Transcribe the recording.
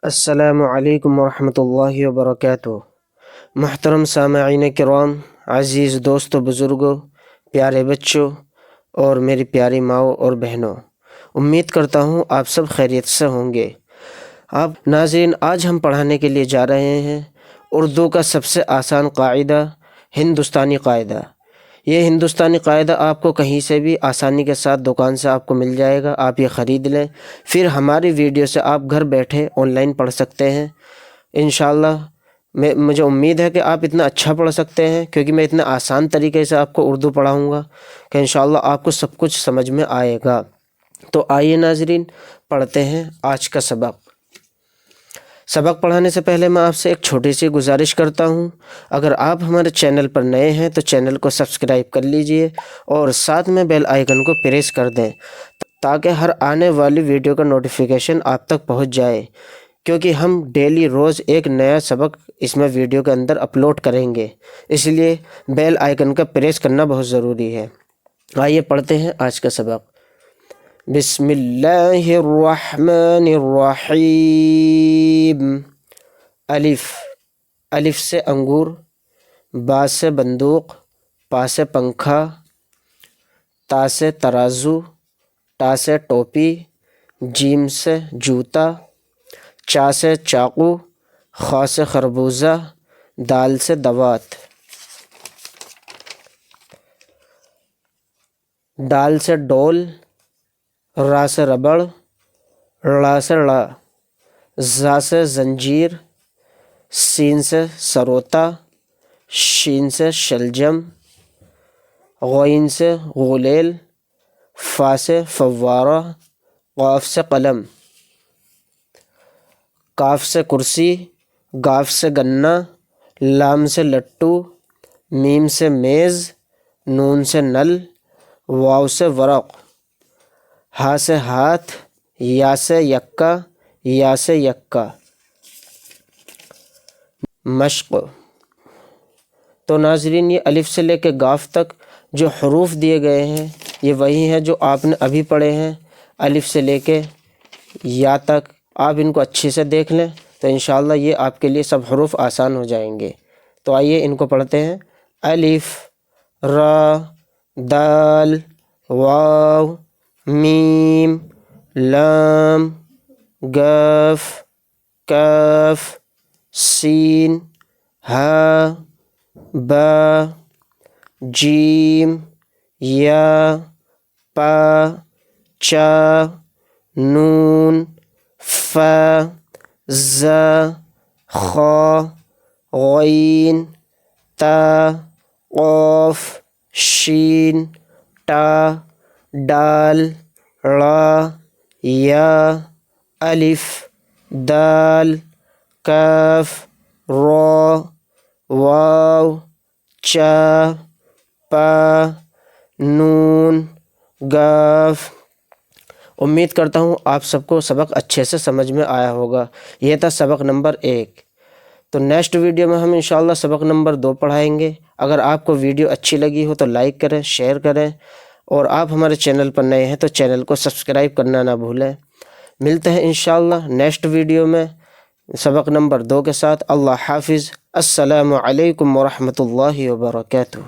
السلام علیکم ورحمۃ اللہ وبرکاتہ۔ محترم سامعین کرام، عزیز دوستو، بزرگوں، پیارے بچوں اور میری پیاری ماؤں اور بہنوں، امید کرتا ہوں آپ سب خیریت سے ہوں گے۔ ناظرین، آج ہم پڑھانے کے لیے جا رہے ہیں اردو کا سب سے آسان قاعدہ، ہندوستانی قاعدہ۔ یہ ہندوستانی قاعدہ آپ کو کہیں سے بھی آسانی کے ساتھ دکان سے آپ کو مل جائے گا، آپ یہ خرید لیں، پھر ہماری ویڈیو سے آپ گھر بیٹھے آن لائن پڑھ سکتے ہیں انشاءاللہ۔ مجھے امید ہے کہ آپ اتنا اچھا پڑھ سکتے ہیں، کیونکہ میں اتنا آسان طریقے سے آپ کو اردو پڑھاؤں گا کہ انشاءاللہ آپ کو سب کچھ سمجھ میں آئے گا۔ تو آئیے ناظرین، پڑھتے ہیں آج کا سبق۔ سبق پڑھانے سے پہلے میں آپ سے ایک چھوٹی سی گزارش کرتا ہوں، اگر آپ ہمارے چینل پر نئے ہیں تو چینل کو سبسکرائب کر لیجئے اور ساتھ میں بیل آئیکن کو پریس کر دیں تاکہ ہر آنے والی ویڈیو کا نوٹیفیکیشن آپ تک پہنچ جائے، کیونکہ ہم ڈیلی روز ایک نیا سبق اس میں ویڈیو کے اندر اپلوڈ کریں گے، اس لیے بیل آئیکن کا پریس کرنا بہت ضروری ہے۔ آئیے پڑھتے ہیں آج کا سبق۔ بسم اللہ الرحمن الرحیم۔ الف سے انگور، با سے بندوق، پا سے پنکھا، تا سے ترازو، ٹا سے ٹوپی، جیم سے جوتا، چا سے چاقو، خا سے خربوزہ، دال سے دوات، ڈال سے ڈول، را سے ربڑ، ڑا سے ڑا، زا سے زنجیر، سین سے سروتا، شین سے شلجم، غین سے غلیل، فا سے فوارہ، قاف سے قلم، کاف سے کرسی، گاف سے گنا، لام سے لٹو، میم سے میز، نون سے نل، واو سے ورق، ہا سے ہاتھ، یا سے یکا، یا سے یکا۔ مشق۔ تو ناظرین، یہ الف سے لے کے گاف تک جو حروف دیے گئے ہیں یہ وہی ہیں جو آپ نے ابھی پڑھے ہیں، الف سے لے کے یا تک۔ آپ ان کو اچھے سے دیکھ لیں تو انشاءاللہ یہ آپ کے لیے سب حروف آسان ہو جائیں گے۔ تو آئیے ان کو پڑھتے ہیں۔ الف، را، دال، واو، میم، لام، گاف، کاف، سین، ہا، با، جیم، یا، پا، چا، نون، فا، زا، خا، غین، تا، قاف، شین، ٹا، ڈال، ڑا، یا، الف، دال، کاف، را، واو، چا، پا، نون، گاف۔ امید کرتا ہوں آپ سب کو سبق اچھے سے سمجھ میں آیا ہوگا۔ یہ تھا سبق نمبر 1۔ تو نیکسٹ ویڈیو میں ہم انشاءاللہ سبق نمبر 2 پڑھائیں گے۔ اگر آپ کو ویڈیو اچھی لگی ہو تو لائک کریں، شیئر کریں، اور آپ ہمارے چینل پر نئے ہیں تو چینل کو سبسکرائب کرنا نہ بھولیں۔ ملتے ہیں انشاءاللہ نیکسٹ ویڈیو میں سبق نمبر 2 کے ساتھ۔ اللہ حافظ۔ السلام علیکم ورحمۃ اللہ وبرکاتہ۔